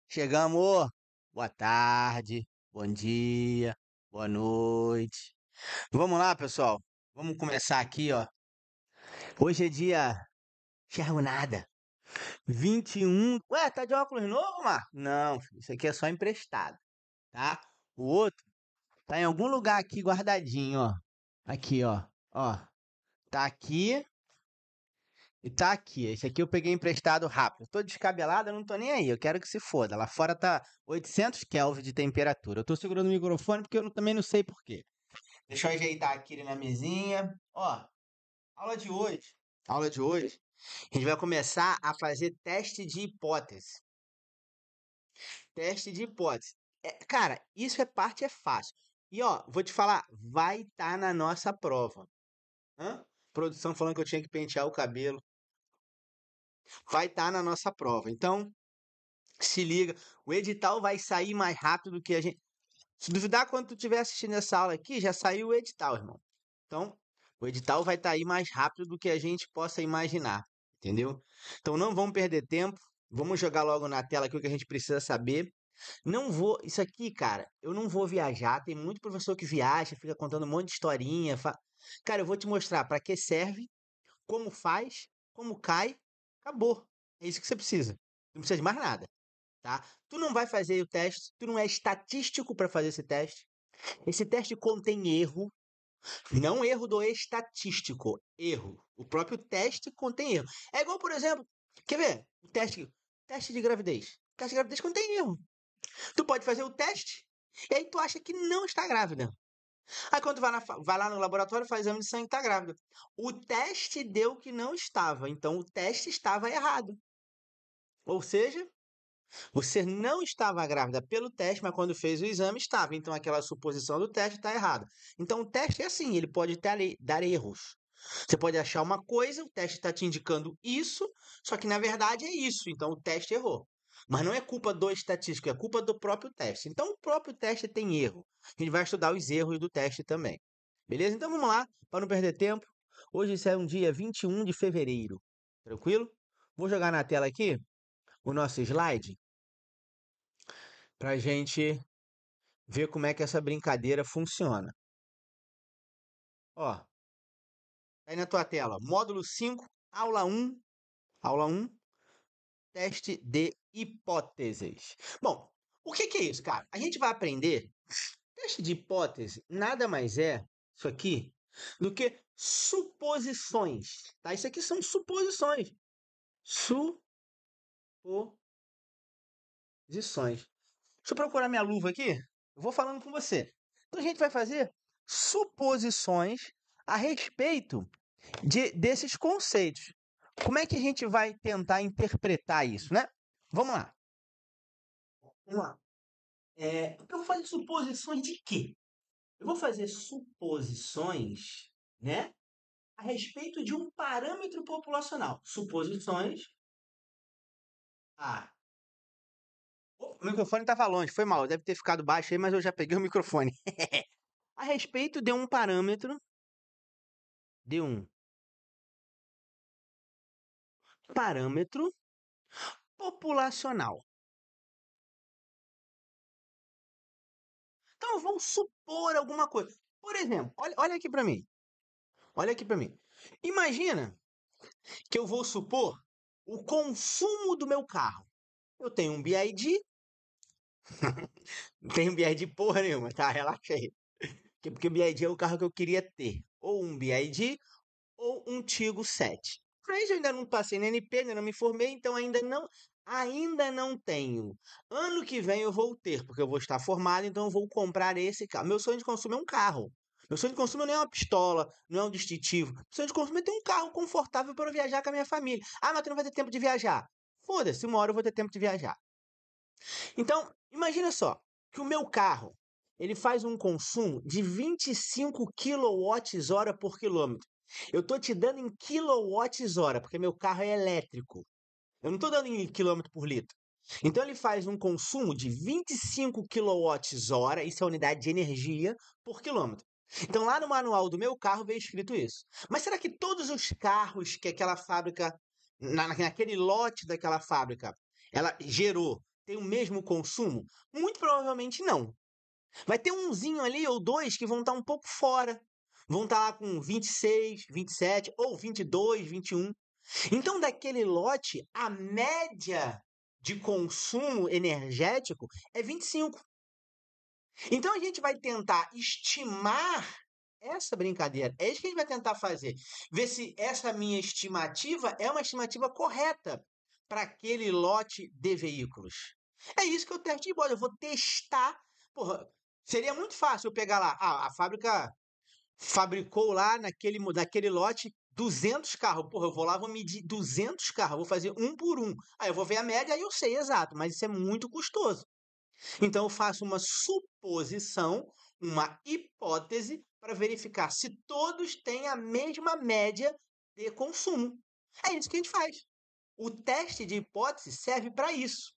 Chegamos. Boa tarde, bom dia, boa noite. Vamos lá, pessoal. Vamos começar aqui, ó. Hoje é dia. Enxergo nada. 21. Ué, tá de óculos novo, Marco? Não, isso aqui é só emprestado, tá? O outro tá em algum lugar aqui guardadinho, ó. Aqui, ó. Ó. Tá aqui e tá aqui. Esse aqui eu peguei emprestado rápido. Tô descabelado, eu não tô nem aí. Eu quero que se foda. Lá fora tá 800 Kelvin de temperatura. Eu tô segurando o microfone porque também não sei por quê. Deixa eu ajeitar aqui na mesinha. Ó, aula de hoje. Aula de hoje. A gente vai começar a fazer teste de hipótese. Teste de hipótese. Cara, isso é fácil. E ó, vou te falar, vai estar na nossa prova. Hã? Produção falando que eu tinha que pentear o cabelo. Vai estar na nossa prova. Então, se liga, o edital vai sair mais rápido do que a gente. Se duvidar, quando tu estiver assistindo essa aula aqui, já saiu o edital, irmão. Então, o edital vai estar aí mais rápido do que a gente possa imaginar, entendeu? Então, não vamos perder tempo. Vamos jogar logo na tela aqui o que a gente precisa saber. Não vou. Isso aqui, cara, eu não vou viajar. Tem muito professor que viaja, fica contando um monte de historinha. Cara, eu vou te mostrar para que serve, como faz, como cai. Acabou. É isso que você precisa. Não precisa de mais nada, tá? Tu não vai fazer o teste, tu não é estatístico para fazer esse teste. Esse teste contém erro, não erro do estatístico, erro. O próprio teste contém erro. É igual, por exemplo, quer ver? Teste de gravidez. O teste de gravidez contém erro. Tu pode fazer o teste e aí tu acha que não está grávida. Aí quando tu vai lá no laboratório, faz exame de sangue e está grávida. O teste deu que não estava, então o teste estava errado. Ou seja, você não estava grávida pelo teste, mas quando fez o exame estava. Então aquela suposição do teste está errada. Então o teste é assim, ele pode dar erros. Você pode achar uma coisa, o teste está te indicando isso, só que na verdade é isso. Então o teste errou. Mas não é culpa do estatístico, é culpa do próprio teste. Então o próprio teste tem erro. A gente vai estudar os erros do teste também. Beleza? Então vamos lá, para não perder tempo. Hoje é um dia 21 de fevereiro. Tranquilo? Vou jogar na tela aqui o nosso slide para a gente ver como é que essa brincadeira funciona. Ó, tá aí na tua tela, módulo 5, aula um, teste de hipóteses. Bom, o que que é isso, cara? A gente vai aprender, teste de hipótese nada mais é, isso aqui, do que suposições, tá? Isso aqui são suposições. Suposições. Deixa eu procurar minha luva aqui. Eu vou falando com você. Então a gente vai fazer suposições a respeito desses conceitos. Como é que a gente vai tentar interpretar isso, né? Vamos lá. Vamos lá. Eu vou fazer suposições de quê? Eu vou fazer suposições, né, a respeito de um parâmetro populacional. Suposições a. O microfone estava longe, foi mal, deve ter ficado baixo aí, mas eu já peguei o microfone. A respeito de um parâmetro populacional. Então vamos supor alguma coisa. Por exemplo, olha aqui para mim. Olha aqui para mim. Imagina que eu vou supor o consumo do meu carro. Eu tenho um BID, não tenho BID porra nenhuma, tá? Relaxa aí. Porque o BID é o carro que eu queria ter. Ou um BID ou um Tigo 7. Mas eu ainda não passei na NP, ainda não me formei, então ainda não tenho. Ano que vem eu vou ter, porque eu vou estar formado, então eu vou comprar esse carro. Meu sonho de consumo é um carro. Meu sonho de consumo não é uma pistola, não é um distintivo. Meu sonho de consumo é ter um carro confortável para eu viajar com a minha família. Ah, mas tu não vai ter tempo de viajar. Foda-se, uma hora eu vou ter tempo de viajar. Então, imagina só, que o meu carro, ele faz um consumo de 25 kWh por quilômetro. Eu estou te dando em kWh, porque meu carro é elétrico. Eu não estou dando em quilômetro por litro. Então ele faz um consumo de 25 kWh, isso é a unidade de energia, por quilômetro. Então lá no manual do meu carro veio escrito isso. Mas será que todos os carros que aquela fábrica, naquele lote daquela fábrica, ela gerou, tem o mesmo consumo? Muito provavelmente não. Vai ter umzinho ali ou dois que vão estar um pouco fora. Vão estar lá com 26, 27 ou 22, 21. Então, daquele lote, a média de consumo energético é 25. Então, a gente vai tentar estimar essa brincadeira. É isso que a gente vai tentar fazer. Ver se essa minha estimativa é uma estimativa correta para aquele lote de veículos. É isso que é o teste de bordo. Eu vou testar. Porra, seria muito fácil eu pegar lá. Ah, a fábrica fabricou lá naquele lote 200 carros. Porra, eu vou lá, vou medir 200 carros. Vou fazer um por um. Aí eu vou ver a média, aí eu sei exato. Mas isso é muito custoso. Então, eu faço uma suposição, uma hipótese, para verificar se todos têm a mesma média de consumo. É isso que a gente faz. O teste de hipótese serve para isso.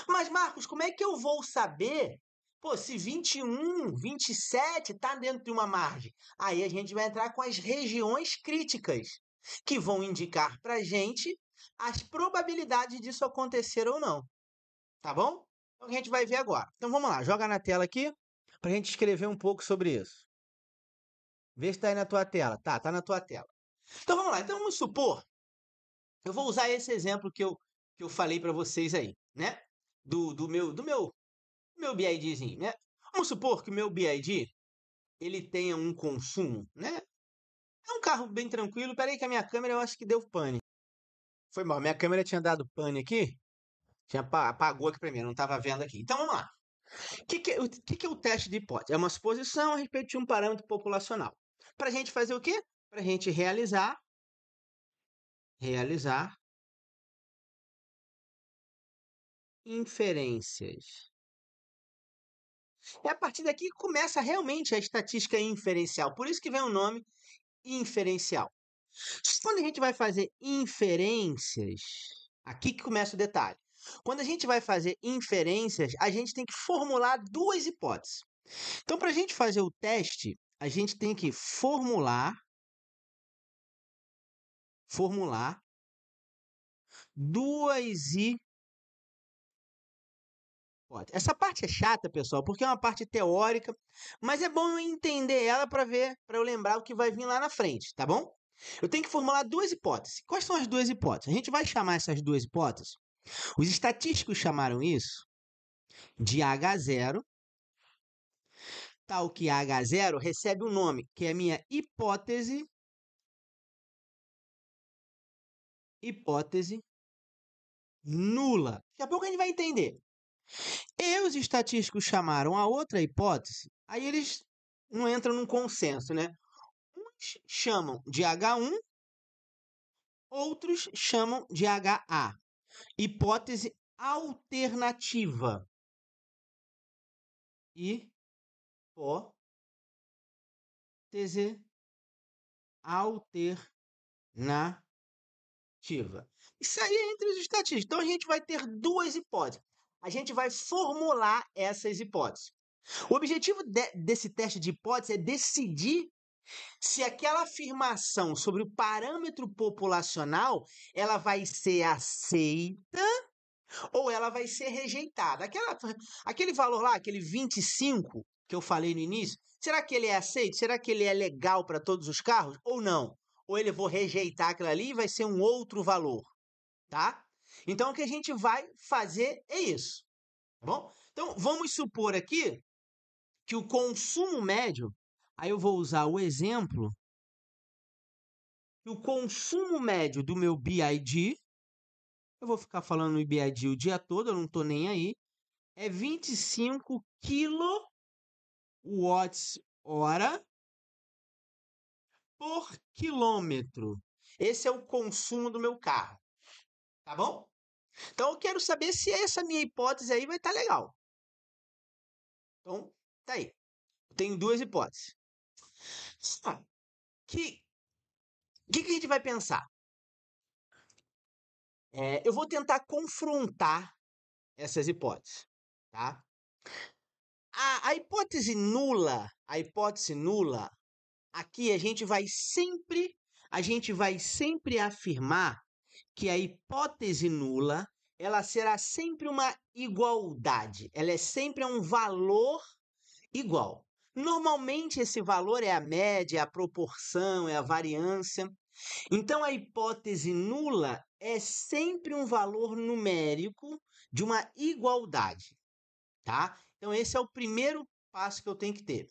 Mas, Marcos, como é que eu vou saber, pô, se 21, 27 está dentro de uma margem? Aí a gente vai entrar com as regiões críticas, que vão indicar para a gente as probabilidades disso acontecer ou não. Tá bom? Então a gente vai ver agora. Então vamos lá, joga na tela aqui para a gente escrever um pouco sobre isso. Vê se está aí na tua tela. Tá na tua tela. Então vamos lá. Então vamos supor, eu vou usar esse exemplo que eu falei para vocês aí, né? Do meu BIDzinho, né? Vamos supor que o meu BID ele tenha um consumo, né? É um carro bem tranquilo. Peraí que a minha câmera eu acho que deu pane. Foi mal, minha câmera tinha dado pane aqui. Apagou aqui para mim, eu não estava vendo aqui. Então vamos lá. O que é o teste de hipótese? É uma suposição a respeito de um parâmetro populacional. Para a gente fazer o quê? Para a gente realizar inferências. É a partir daqui que começa realmente a estatística inferencial. Por isso que vem o nome inferencial. Quando a gente vai fazer inferências, aqui que começa o detalhe. Quando a gente vai fazer inferências, a gente tem que formular duas hipóteses. Então, para a gente fazer o teste, a gente tem que formular duas hipóteses. Essa parte é chata, pessoal, porque é uma parte teórica, mas é bom eu entender ela para eu lembrar o que vai vir lá na frente, tá bom? Eu tenho que formular duas hipóteses. Quais são as duas hipóteses? A gente vai chamar essas duas hipóteses. Os estatísticos chamaram isso de H0, tal que H0 recebe um nome, que é a minha hipótese nula. Daqui a pouco a gente vai entender. E os estatísticos chamaram a outra hipótese, aí eles não entram num consenso, né? Uns chamam de H1, outros chamam de HA. Hipótese alternativa. Hipótese alternativa. Isso aí é entre os estatísticos. Então a gente vai ter duas hipóteses. A gente vai formular essas hipóteses. O objetivo desse teste de hipótese é decidir se aquela afirmação sobre o parâmetro populacional ela vai ser aceita ou ela vai ser rejeitada. Aquele valor lá, aquele 25 que eu falei no início, será que ele é aceito? Será que ele é legal para todos os carros ou não? Ou ele vou rejeitar aquilo ali e vai ser um outro valor, tá? Então o que a gente vai fazer é isso, tá bom? Então vamos supor aqui que o consumo médio, aí eu vou usar o exemplo que o consumo médio do meu BID, eu vou ficar falando no BID o dia todo, eu não estou nem aí, é 25 kWh por quilômetro. Esse é o consumo do meu carro, tá bom? Então eu quero saber se essa minha hipótese aí vai estar legal. Então, tá aí. Eu tenho duas hipóteses. O que a gente vai pensar? Eu vou tentar confrontar essas hipóteses, tá? A hipótese nula, aqui a gente vai sempre afirmar que a hipótese nula ela será sempre uma igualdade. Ela é sempre um valor igual. Normalmente esse valor é a média, é a proporção, é a variância. Então a hipótese nula é sempre um valor numérico de uma igualdade, tá? Então esse é o primeiro passo que eu tenho que ter.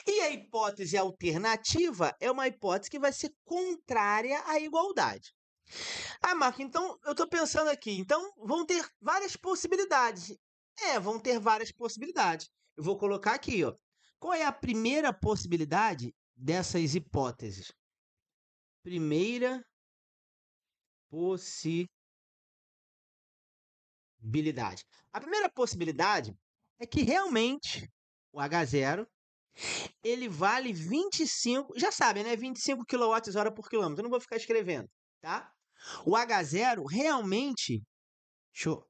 E a hipótese alternativa é uma hipótese que vai ser contrária à igualdade. Ah, Marco, então eu estou pensando aqui, então vão ter várias possibilidades. Vão ter várias possibilidades. Eu vou colocar aqui, ó. Qual é a primeira possibilidade dessas hipóteses? Primeira possibilidade. A primeira possibilidade é que realmente o H0 ele vale 25, já sabem, né? 25 kWh por quilômetro. Eu não vou ficar escrevendo, tá? O H0 realmente, show,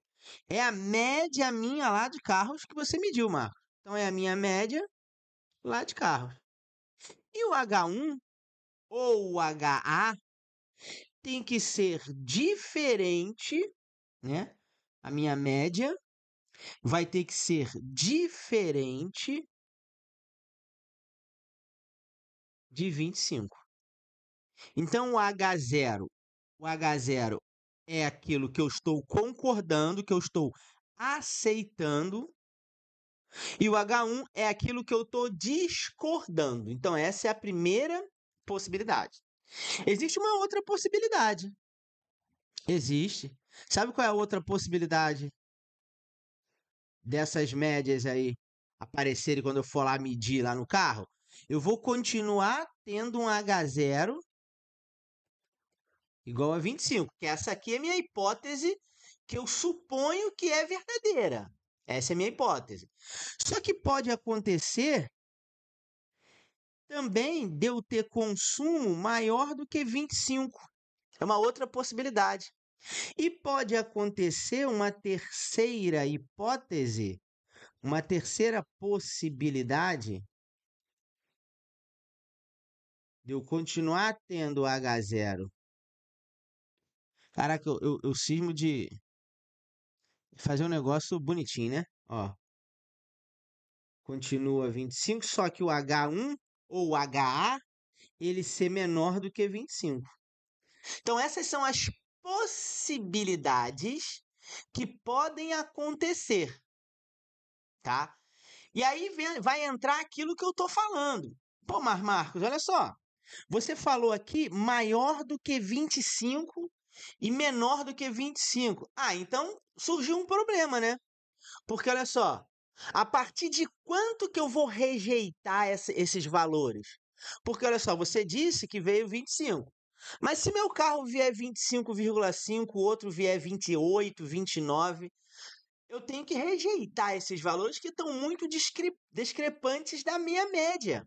é a média minha lá de carros que você mediu, Marco. Então é a minha média lá de carros. E o H1 ou o HA tem que ser diferente, né? A minha média vai ter que ser diferente de 25. Então o H0 é aquilo que eu estou concordando, que eu estou aceitando, e o H1 é aquilo que eu estou discordando. Então essa é a primeira possibilidade. Existe uma outra possibilidade. Existe. Sabe qual é a outra possibilidade dessas médias aí aparecerem quando eu for lá medir lá no carro? Eu vou continuar tendo um H0 igual a 25, que essa aqui é a minha hipótese que eu suponho que é verdadeira. Essa é a minha hipótese. Só que pode acontecer também de eu ter consumo maior do que 25. É uma outra possibilidade. E pode acontecer uma terceira hipótese, uma terceira possibilidade de eu continuar tendo H0. Caraca, eu cismo de fazer um negócio bonitinho, né? Ó, continua 25, só que o H1 ou o HA, ele ser menor do que 25. Então, essas são as possibilidades que podem acontecer, tá? E aí vai entrar aquilo que eu estou falando. Pô, Marcos, olha só. Você falou aqui maior do que 25 e menor do que 25. Ah, então surgiu um problema, né? Porque olha só, a partir de quanto que eu vou rejeitar esses valores? Porque olha só, você disse que veio 25. Mas se meu carro vier 25,5, o outro vier 28, 29, eu tenho que rejeitar esses valores que estão muito discrepantes da minha média.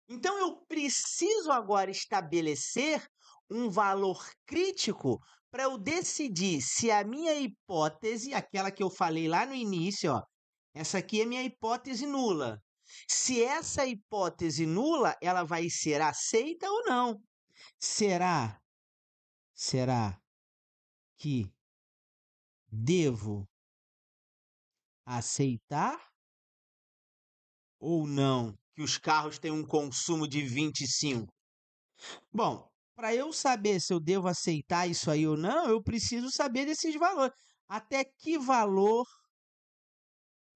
Então eu preciso agora estabelecer um valor crítico para eu decidir se a minha hipótese, aquela que eu falei lá no início, ó, essa aqui é minha hipótese nula. Se essa hipótese nula, ela vai ser aceita ou não? Será que devo aceitar ou não que os carros têm um consumo de 25? Bom, para eu saber se eu devo aceitar isso aí ou não, eu preciso saber desses valores. Até que valor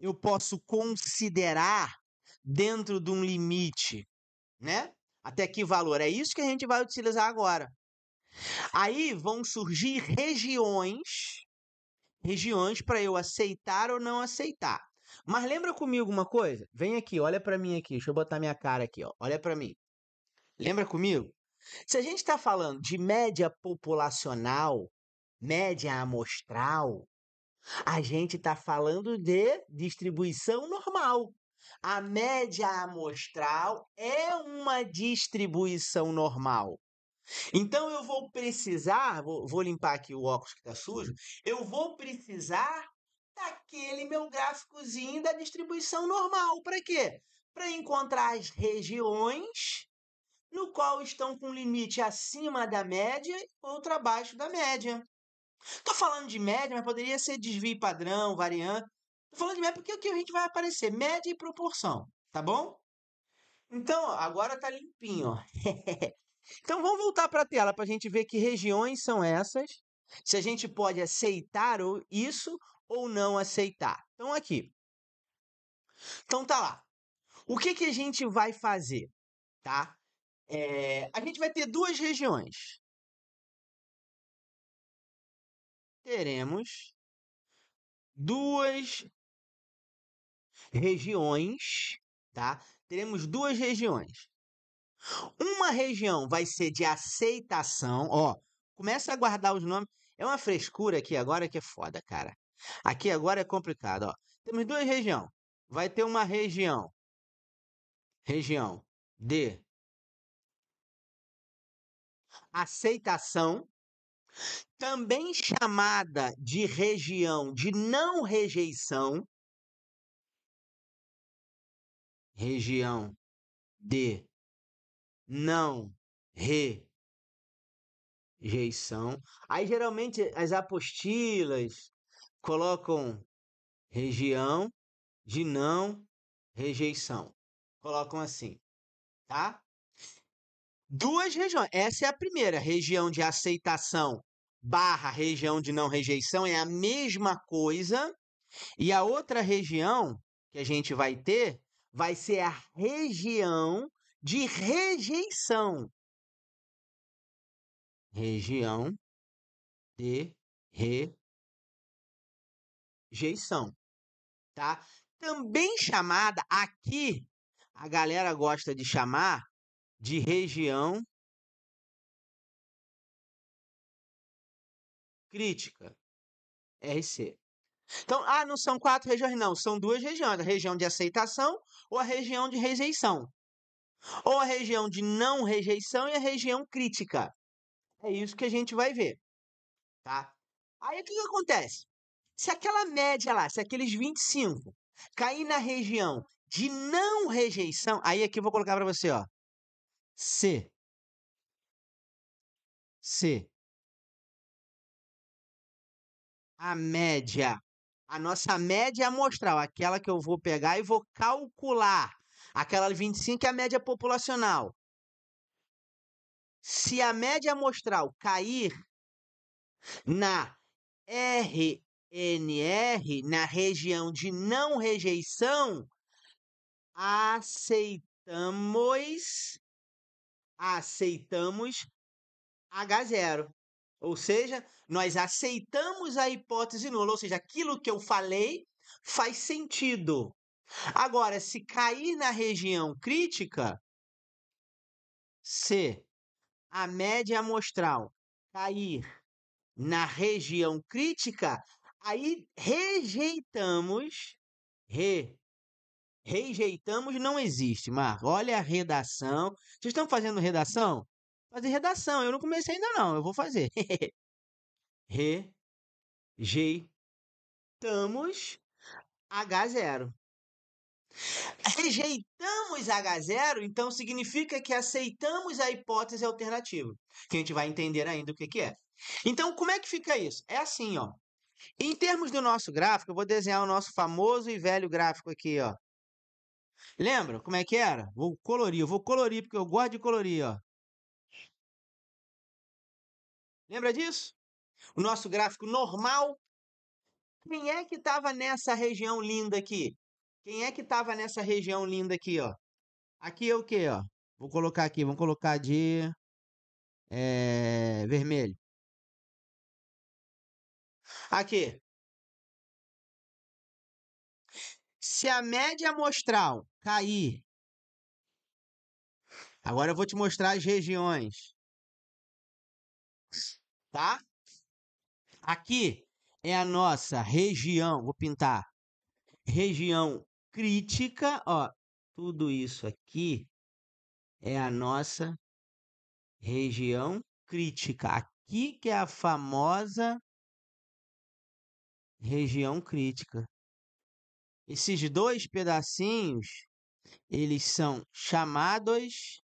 eu posso considerar dentro de um limite, né? Até que valor? É isso que a gente vai utilizar agora. Aí vão surgir regiões para eu aceitar ou não aceitar. Mas lembra comigo uma coisa? Vem aqui, olha para mim aqui. Deixa eu botar minha cara aqui, ó. Olha para mim. Lembra comigo? Se a gente está falando de média populacional, média amostral, a gente está falando de distribuição normal. A média amostral é uma distribuição normal. Então eu vou precisar, vou limpar aqui o óculos que está sujo, eu vou precisar daquele meu gráficozinho da distribuição normal. Para quê? Para encontrar as regiões no qual estão com limite acima da média e outra abaixo da média. Tô falando de média, mas poderia ser desvio padrão, variante. Tô falando de média porque o que a gente vai aparecer? Média e proporção, tá bom? Então, ó, agora tá limpinho, ó. Então vamos voltar para a tela para a gente ver que regiões são essas, se a gente pode aceitar isso ou não aceitar. Então aqui. Então tá lá. O que que a gente vai fazer, tá? A gente vai ter duas regiões. Teremos duas regiões, tá? Teremos duas regiões. Uma região vai ser de aceitação, ó. Começa a guardar os nomes. É uma frescura aqui agora que é foda, cara. Aqui agora é complicado, ó. Temos duas regiões. Vai ter uma região de aceitação, também chamada de região de não rejeição, região de não rejeição. Aí geralmente as apostilas colocam região de não rejeição. Colocam assim, tá? Duas regiões. Essa é a primeira, região de aceitação barra região de não rejeição é a mesma coisa. E a outra região que a gente vai ter vai ser a região de rejeição. Região de rejeição, tá? Também chamada aqui, a galera gosta de chamar de região crítica, RC. Então, não são quatro regiões, não, são duas regiões, a região de aceitação ou a região de rejeição. Ou a região de não rejeição e a região crítica. É isso que a gente vai ver, tá? Aí o que que acontece? Se aquela média lá, se aqueles 25 cair na região de não rejeição, aí aqui eu vou colocar para você, ó. Se a média, a nossa média amostral, aquela que eu vou pegar e vou calcular, aquela 25 é a média populacional. Se a média amostral cair na RNR, na região de não rejeição, aceitamos H0. Ou seja, nós aceitamos a hipótese nula, ou seja, aquilo que eu falei faz sentido. Agora, se cair na região crítica, se a média amostral cair na região crítica, aí rejeitamos não existe, Marco. Olha a redação. Vocês estão fazendo redação? Fazer redação, eu não comecei ainda não, eu vou fazer. Rejeitamos H0. Rejeitamos H0, então significa que aceitamos a hipótese alternativa, que a gente vai entender ainda o que que é. Então, como é que fica isso? É assim, ó. Em termos do nosso gráfico, eu vou desenhar o nosso famoso e velho gráfico aqui, ó. Lembra como é que era? Eu vou colorir porque eu gosto de colorir, ó. Lembra disso? O nosso gráfico normal. Quem é que estava nessa região linda aqui? Quem é que estava nessa região linda aqui, ó? Aqui é o quê, ó? Vou colocar aqui, vamos colocar de vermelho. Aqui. Se a média amostral cair, agora eu vou te mostrar as regiões, tá? Aqui é a nossa região, vou pintar, região crítica, ó. Tudo isso aqui é a nossa região crítica. Aqui que é a famosa região crítica. Esses dois pedacinhos, eles são chamados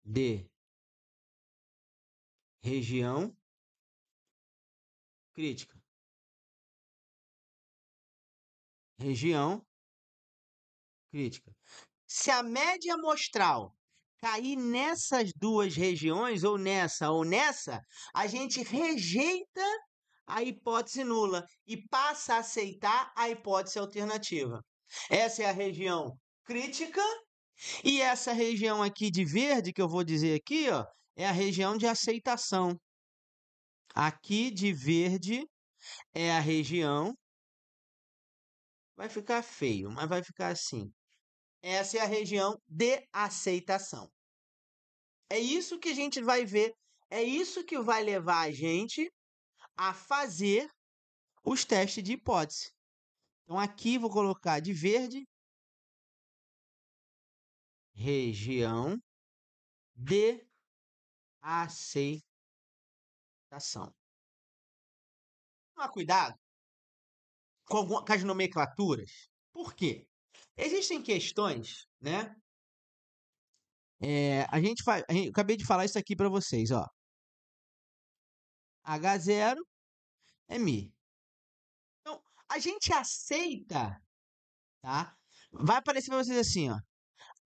de região crítica. Região crítica. Se a média amostral cair nessas duas regiões, ou nessa, a gente rejeita a hipótese nula e passa a aceitar a hipótese alternativa. Essa é a região crítica e essa região aqui de verde que eu vou dizer aqui, ó, é a região de aceitação. Aqui de verde é a região, vai ficar feio, mas vai ficar assim. Essa é a região de aceitação. É isso que a gente vai ver, é isso que vai levar a gente a fazer os testes de hipótese. Então aqui vou colocar de verde, região de aceitação. Tomar cuidado com as nomenclaturas. Por quê? Existem questões, né? Eu acabei de falar isso aqui para vocês, ó. H0 é Mi. Então, a gente aceita, tá? Vai aparecer para vocês assim, ó.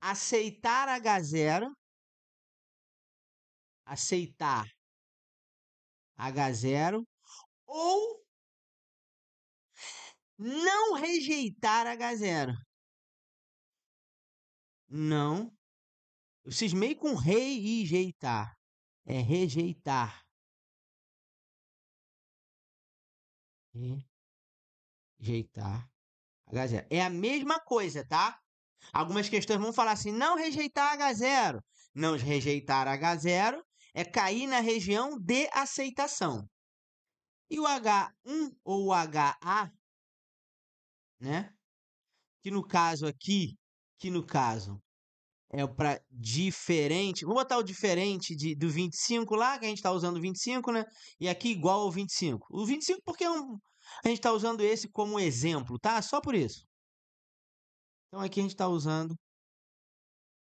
Aceitar H0, aceitar H0 ou não rejeitar H0. Não. Eu cismei com rejeitar. É rejeitar. Rejeitar H0. É a mesma coisa, tá? Algumas questões vão falar assim, não rejeitar H0. Não rejeitar H0 é cair na região de aceitação. E o H1 ou o HA, né? Que no caso aqui, é para diferente. Vou botar o diferente do 25 lá, que a gente está usando o 25, né? E aqui igual ao 25. O 25 porque a gente está usando esse como exemplo, tá? Só por isso. Então aqui a gente está usando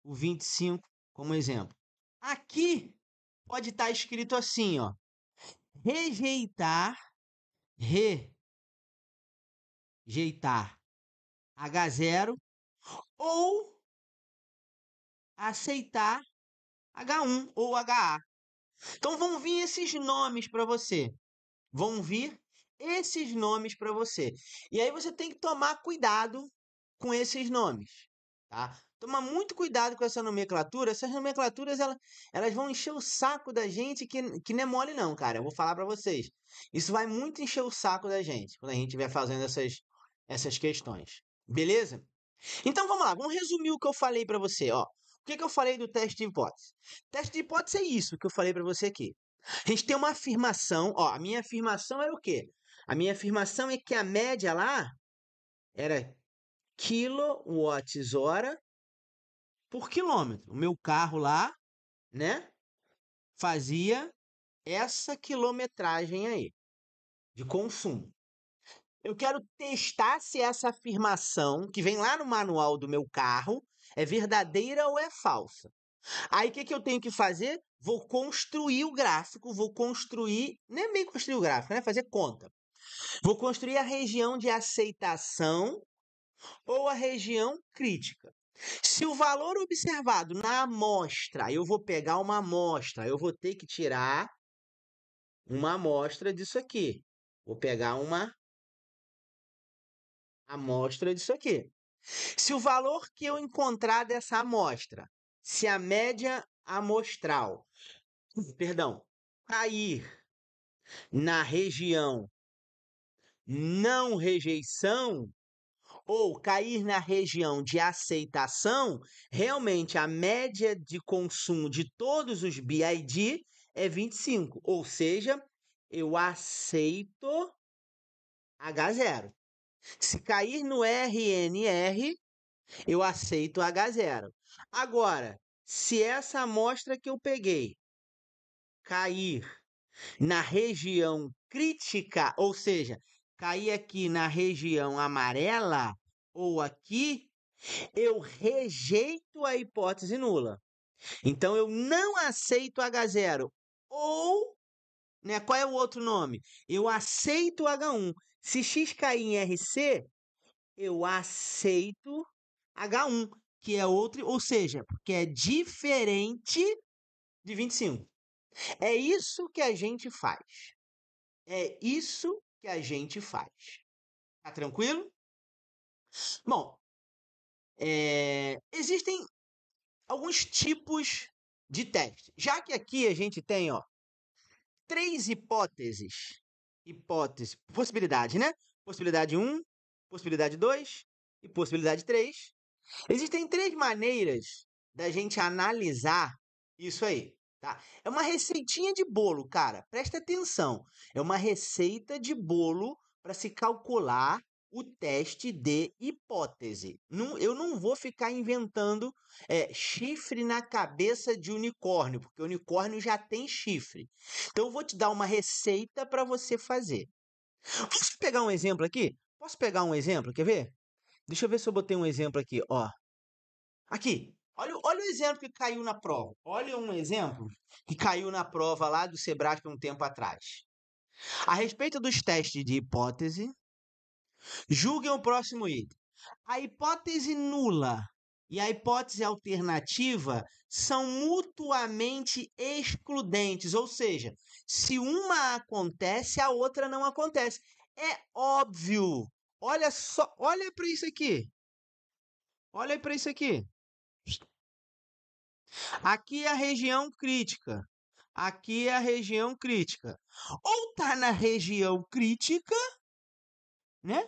o 25 como exemplo. Aqui pode estar escrito assim, ó. Rejeitar H0 ou aceitar H1 ou HA. Então vão vir esses nomes para você. Vão vir esses nomes para você. E aí você tem que tomar cuidado com esses nomes, tá? Toma muito cuidado com essa nomenclatura. Essas nomenclaturas, elas vão encher o saco da gente que não é mole não, cara. Eu vou falar para vocês. Isso vai muito encher o saco da gente quando a gente estiver fazendo essas questões. Beleza? Então vamos lá, vamos resumir o que eu falei para você, ó. O que eu falei do teste de hipótese? Teste de hipótese é isso que eu falei para você aqui. A gente tem uma afirmação, ó, a minha afirmação era o quê? A minha afirmação é que a média lá era quilowatts-hora por quilômetro. O meu carro lá, né, fazia essa quilometragem aí de consumo. Eu quero testar se essa afirmação, que vem lá no manual do meu carro, é verdadeira ou é falsa. Aí o que eu tenho que fazer? Vou construir o gráfico, nem bem construir o gráfico, né? Fazer conta. Vou construir a região de aceitação ou a região crítica. Se o valor observado na amostra, eu vou pegar uma amostra, eu vou ter que tirar uma amostra disso aqui. Vou pegar uma amostra disso aqui. Se o valor que eu encontrar dessa amostra, se a média amostral, cair na região não rejeição ou cair na região de aceitação, realmente a média de consumo de todos os BID é 25, ou seja, eu aceito H0. Se cair no RNR, eu aceito H0. Agora, se essa amostra que eu peguei cair na região crítica, ou seja, cair aqui na região amarela ou aqui, eu rejeito a hipótese nula. Então eu não aceito H0 ou né? Qual é o outro nome? Eu aceito o H1. Se X cair em RC, eu aceito H1, que é outro, ou seja, que é diferente de 25. É isso que a gente faz. É isso que a gente faz. Tá tranquilo? Bom, existem alguns tipos de teste. Já que aqui a gente tem, ó, três hipóteses. Possibilidade, né? Possibilidade um, possibilidade 2 e possibilidade 3. Existem três maneiras da gente analisar isso aí, tá? É uma receitinha de bolo, cara. Presta atenção. É uma receita de bolo para se calcular o teste de hipótese. Eu não vou ficar inventando chifre na cabeça de unicórnio, porque o unicórnio já tem chifre. Então eu vou te dar uma receita para você fazer. Posso pegar um exemplo aqui? Posso pegar um exemplo? Quer ver? Deixa eu ver se eu botei um exemplo aqui, ó. Aqui, olha o exemplo que caiu na prova. Olha um exemplo que caiu na prova lá do Sebrasp um tempo atrás. A respeito dos testes de hipótese, julguem o próximo item. A hipótese nula e a hipótese alternativa são mutuamente excludentes, ou seja, se uma acontece, a outra não acontece. É óbvio. Olha só, olha para isso aqui. Olha para isso aqui. Aqui é a região crítica. Aqui é a região crítica. Ou está na região crítica, né?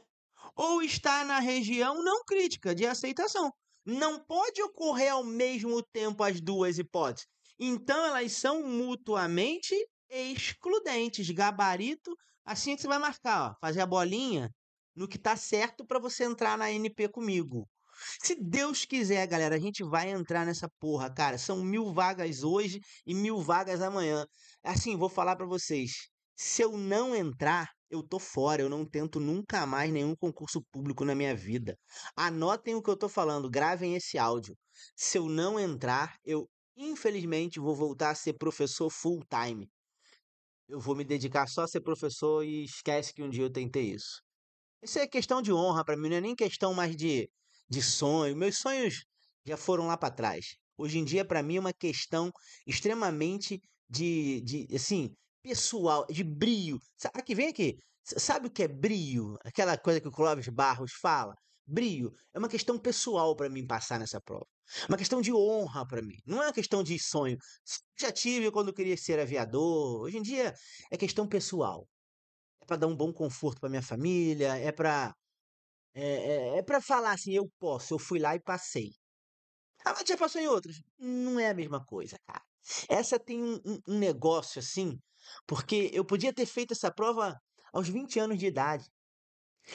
Ou está na região não crítica de aceitação. Não pode ocorrer ao mesmo tempo as duas hipóteses. Então elas são mutuamente excludentes. Gabarito, assim que você vai marcar, ó, fazer a bolinha no que está certo para você entrar na NP comigo. Se Deus quiser, galera, a gente vai entrar nessa porra, cara. São 1000 vagas hoje e 1000 vagas amanhã. Assim, vou falar pra vocês. Se eu não entrar, eu tô fora. Eu não tento nunca mais nenhum concurso público na minha vida. Anotem o que eu tô falando, gravem esse áudio. Se eu não entrar, eu infelizmente vou voltar a ser professor full time. Eu vou me dedicar só a ser professor e esquece que um dia eu tentei isso. Isso é questão de honra para mim, não é nem questão mais de sonho. Meus sonhos já foram lá para trás. Hoje em dia, para mim, é uma questão extremamente assim, pessoal, de brio. Aqui, vem aqui. Sabe o que é brio? Aquela coisa que o Clóvis Barros fala? Brio é uma questão pessoal para mim passar nessa prova. Uma questão de honra para mim. Não é uma questão de sonho. Já tive quando eu queria ser aviador. Hoje em dia é questão pessoal. É para dar um bom conforto para minha família, é para falar assim, eu posso, eu fui lá e passei. Ah, mas já passou em outras? Não é a mesma coisa, cara. Essa tem um negócio assim, porque eu podia ter feito essa prova aos 20 anos de idade.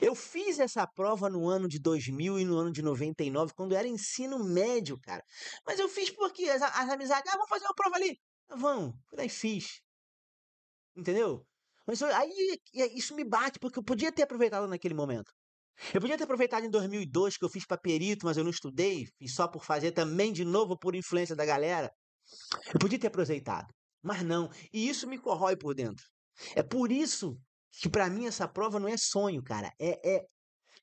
Eu fiz essa prova no ano de 2000 e no ano de 99, quando era ensino médio, cara. Mas eu fiz porque as amizades, vamos fazer uma prova ali. Vamos, fui lá e fiz. Entendeu? Mas aí isso me bate, porque eu podia ter aproveitado naquele momento. Eu podia ter aproveitado em 2002, que eu fiz para perito, mas eu não estudei, fiz só por fazer também de novo por influência da galera. Eu podia ter aproveitado, mas não. E isso me corrói por dentro. É por isso que para mim essa prova não é sonho, cara. É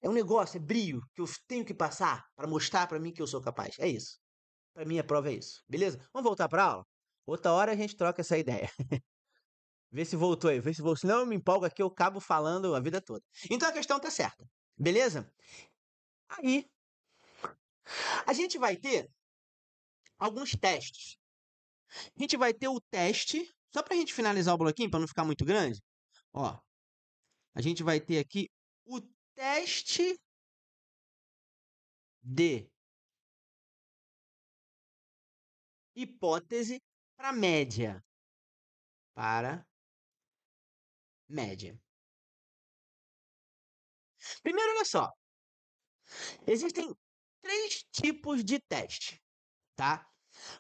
um negócio, é brio que eu tenho que passar para mostrar para mim que eu sou capaz. É isso. Para mim a prova é isso. Beleza? Vamos voltar para aula? Outra hora a gente troca essa ideia. Vê se voltou aí, vê se voltou. Senão eu me empolgo aqui, eu acabo falando a vida toda. Então a questão tá certa. Beleza? Aí a gente vai ter alguns testes. A gente vai ter o teste, só para a gente finalizar o bloquinho, para não ficar muito grande. Ó, a gente vai ter aqui o teste de hipótese para média. Para média. Primeiro, olha só. Existem três tipos de teste, tá?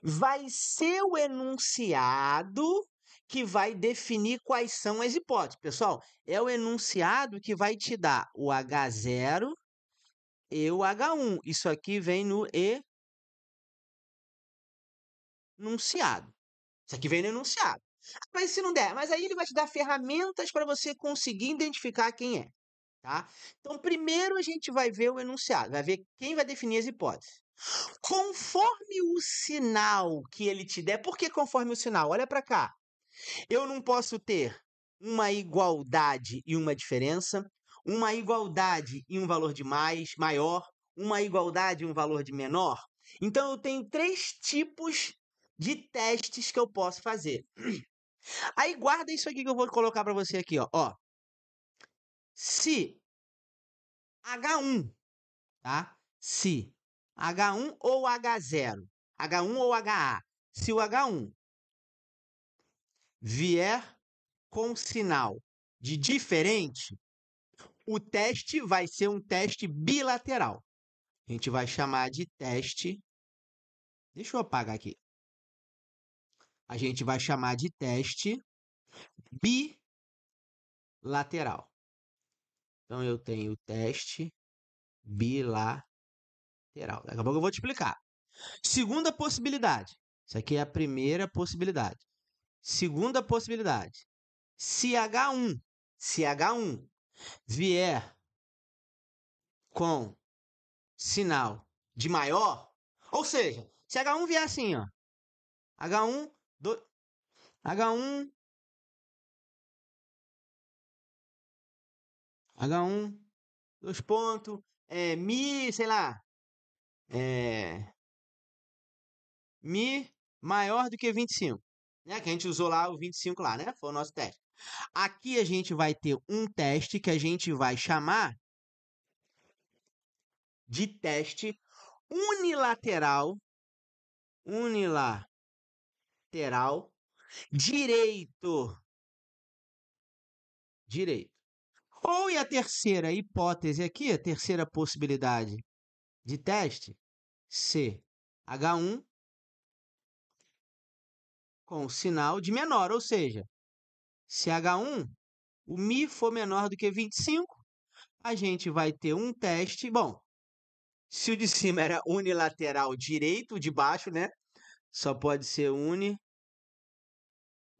Vai ser o enunciado que vai definir quais são as hipóteses. Pessoal, é o enunciado que vai te dar o H0 e o H1. Isso aqui vem no enunciado. Isso aqui vem no enunciado. Mas se não der, mas aí ele vai te dar ferramentas para você conseguir identificar quem é, tá? Então, primeiro a gente vai ver o enunciado, vai ver quem vai definir as hipóteses. Conforme o sinal que ele te der, por que conforme o sinal? Olha para cá. Eu não posso ter uma igualdade e uma diferença, uma igualdade e um valor de mais, maior, uma igualdade e um valor de menor. Então, eu tenho 3 tipos de testes que eu posso fazer. Aí, guarda isso aqui que eu vou colocar para você aqui, ó. Se H1, tá? Se H1 ou H0, H1 ou HA, se o H1 vier com sinal de diferente, o teste vai ser um teste bilateral. A gente vai chamar de teste. Deixa eu apagar aqui. A gente vai chamar de teste bilateral. Então eu tenho o teste bilateral. Daqui a pouco eu vou te explicar. Segunda possibilidade. Isso aqui é a primeira possibilidade. Segunda possibilidade. Se H1 vier com sinal de maior, ou seja, se H1 vier assim, ó, H1, H1, H1, 2 pontos, Mi, sei lá, Mi maior do que 25, né? Que a gente usou lá o 25 lá, né? Foi o nosso teste. Aqui a gente vai ter um teste que a gente vai chamar de teste unilateral direito. Ou e a terceira hipótese aqui, a terceira possibilidade de teste, se H1 com sinal de menor, ou seja, se H1, o Mi for menor do que 25, a gente vai ter um teste, bom, se o de cima era unilateral direito, o de baixo, né? Só pode ser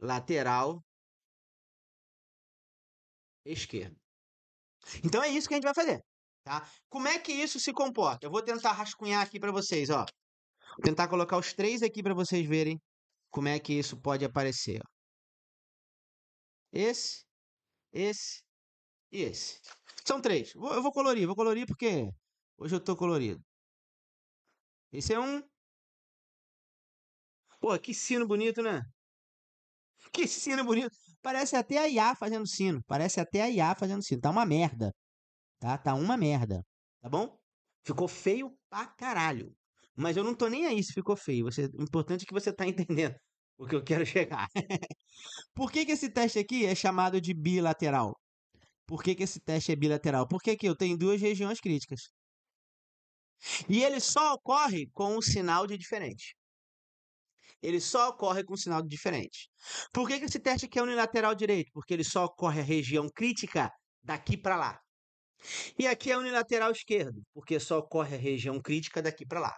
unilateral esquerdo. Então é isso que a gente vai fazer, tá? Como é que isso se comporta? Eu vou tentar rascunhar aqui para vocês, ó. Vou tentar colocar os 3 aqui para vocês verem como é que isso pode aparecer, ó. Esse e esse. São 3. Eu vou colorir porque hoje eu tô colorido. Esse é um. Pô, que sino bonito, né? Que sino bonito. Parece até a IA fazendo sino. Tá uma merda. Tá uma merda. Tá bom? Ficou feio pra caralho. Mas eu não tô nem aí se ficou feio. O importante é que você tá entendendo o que eu quero chegar. Por que esse teste aqui é chamado de bilateral? Por que esse teste é bilateral? Porque aqui eu tenho 2 regiões críticas. E ele só ocorre com um sinal de diferente. Ele só ocorre com um sinal de diferente. Por que esse teste aqui é unilateral direito? Porque ele só ocorre a região crítica daqui para lá. E aqui é unilateral esquerdo, porque só ocorre a região crítica daqui para lá.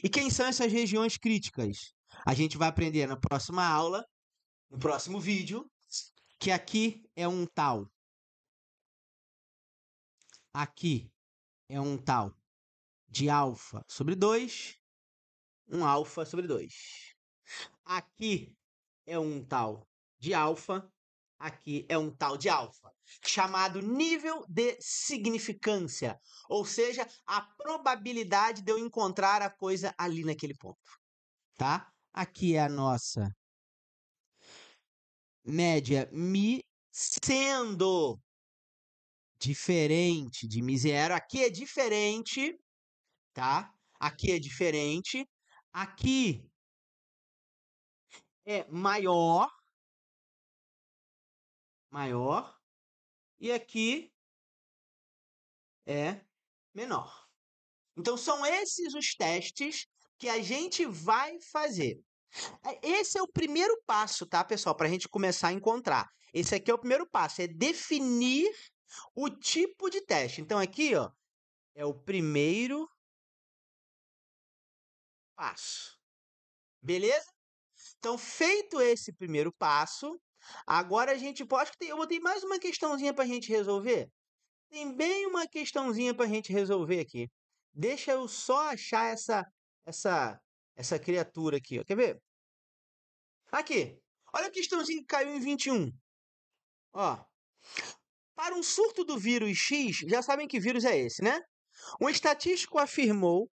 E quem são essas regiões críticas? A gente vai aprender na próxima aula, no próximo vídeo, que aqui é um tal. Aqui é um tal de alfa sobre 2, um alfa sobre 2. Aqui é um tal de alfa, aqui é um tal de alfa, chamado nível de significância, ou seja, a probabilidade de eu encontrar a coisa ali naquele ponto, tá? Aqui é a nossa média Mi sendo diferente de Mi0, aqui é diferente, tá? Aqui é diferente, aqui é maior, e aqui é menor. Então, são esses os testes que a gente vai fazer. Esse é o primeiro passo, tá, pessoal? Para a gente começar a encontrar. Esse aqui é o primeiro passo, é definir o tipo de teste. Então, aqui, ó, é o primeiro passo. Beleza? Então, feito esse primeiro passo, agora a gente pode. Eu botei mais uma questãozinha para a gente resolver. Tem bem uma questãozinha para a gente resolver aqui. Deixa eu só achar essa criatura aqui, ó. Quer ver? Aqui. Olha a questãozinha que caiu em 21. Ó. Para um surto do vírus X, já sabem que vírus é esse, né? Um estatístico afirmou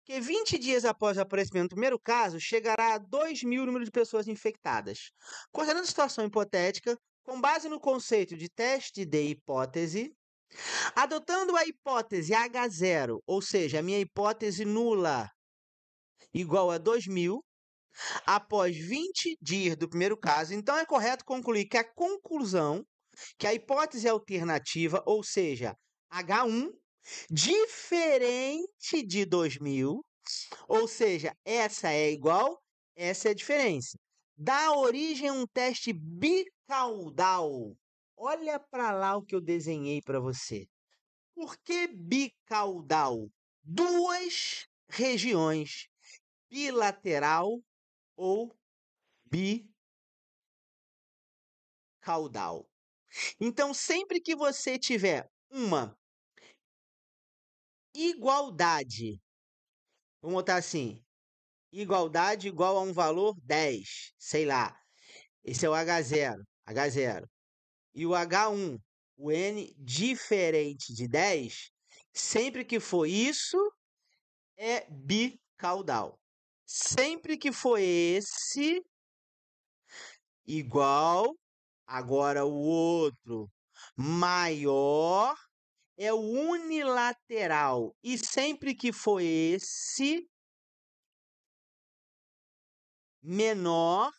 que 20 dias após o aparecimento do primeiro caso, chegará a 2.000 o número de pessoas infectadas. Considerando a situação hipotética, com base no conceito de teste de hipótese, adotando a hipótese H0, ou seja, a minha hipótese nula, igual a 2.000, após 20 dias do primeiro caso, então é correto concluir que a conclusão, que a hipótese alternativa, ou seja, H1, diferente de 2.000, ou seja, essa é igual, essa é a diferença. Dá origem a um teste bicaudal. Olha para lá o que eu desenhei para você. Por que bicaudal? Duas regiões, bilateral ou bicaudal. Então, sempre que você tiver uma igualdade, vamos botar assim, igualdade igual a um valor 10, sei lá. Esse é o H0, H0. E o H1, o N diferente de 10, sempre que for isso, é bicaudal. Sempre que for esse, igual, agora o outro maior, é o unilateral. E sempre que for esse, menor,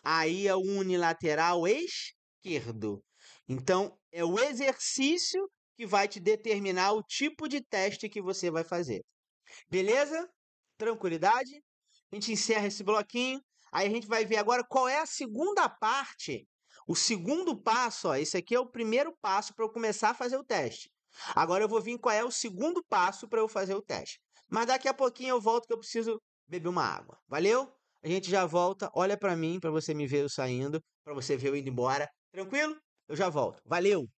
aí é o unilateral esquerdo. Então, é o exercício que vai te determinar o tipo de teste que você vai fazer. Beleza? Tranquilidade? A gente encerra esse bloquinho. Aí a gente vai ver agora qual é a segunda parte. O segundo passo, ó, esse aqui é o primeiro passo para eu começar a fazer o teste. Agora eu vou vir qual é o segundo passo para eu fazer o teste. Mas daqui a pouquinho eu volto que eu preciso beber uma água. Valeu? A gente já volta. Olha para mim para você me ver eu saindo, para você ver eu indo embora. Tranquilo? Eu já volto. Valeu!